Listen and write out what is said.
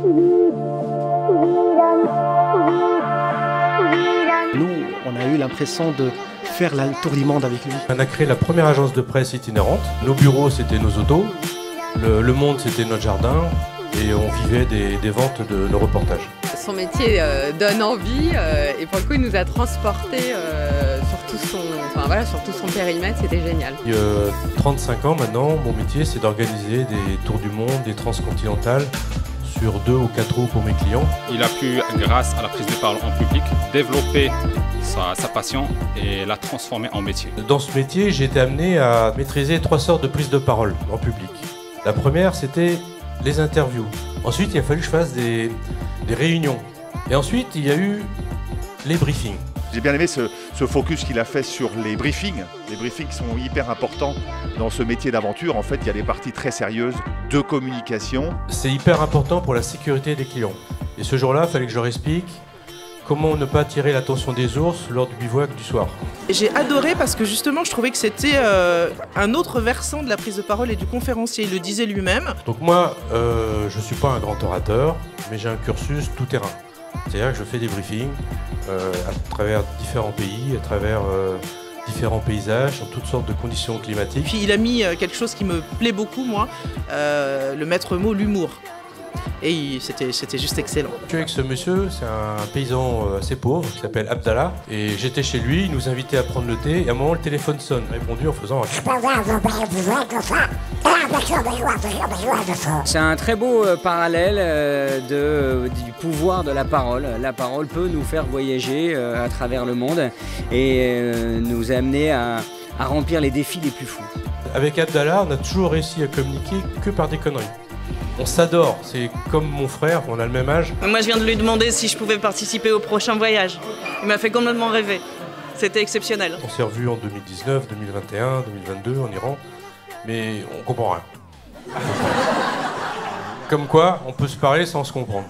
Nous, on a eu l'impression de faire le tour du monde avec lui. On a créé la première agence de presse itinérante. Nos bureaux, c'était nos autos. Le monde, c'était notre jardin. Et on vivait des ventes de nos reportages. Son métier donne envie et pour le coup, il nous a transportés sur tout son périmètre. C'était génial. Il y a 35 ans maintenant, mon métier, c'est d'organiser des tours du monde, des transcontinentales, sur 2 ou 4 roues pour mes clients. Il a pu, grâce à la prise de parole en public, développer sa passion et la transformer en métier. Dans ce métier, j'ai été amené à maîtriser 3 sortes de prise de parole en public. La première, c'était les interviews. Ensuite, il a fallu que je fasse des réunions. Et ensuite, il y a eu les briefings. J'ai bien aimé ce focus qu'il a fait sur les briefings. Les briefings sont hyper importants dans ce métier d'aventure. En fait, il y a des parties très sérieuses de communication. C'est hyper important pour la sécurité des clients. Et ce jour-là, il fallait que je leur explique comment ne pas attirer l'attention des ours lors du bivouac du soir. J'ai adoré parce que justement, je trouvais que c'était un autre versant de la prise de parole et du conférencier. Il le disait lui-même. Donc moi, je ne suis pas un grand orateur, mais j'ai un cursus tout-terrain. C'est-à-dire que je fais des briefings à travers différents pays, à travers différents paysages, dans toutes sortes de conditions climatiques. Puis il a mis quelque chose qui me plaît beaucoup, moi, le maître mot, l'humour. Et c'était juste excellent. Je suis avec ce monsieur, c'est un paysan assez pauvre qui s'appelle Abdallah. Et j'étais chez lui, il nous invitait à prendre le thé. Et à un moment, le téléphone sonne. Il a répondu en faisant C'est un très beau parallèle du pouvoir de la parole. La parole peut nous faire voyager à travers le monde et nous amener à remplir les défis les plus fous. Avec Abdallah, on a toujours réussi à communiquer que par des conneries. On s'adore, c'est comme mon frère, on a le même âge. Moi je viens de lui demander si je pouvais participer au prochain voyage. Il m'a fait complètement rêver. C'était exceptionnel. On s'est revus en 2019, 2021, 2022 en Iran, mais on comprend rien. Comme quoi, on peut se parler sans se comprendre.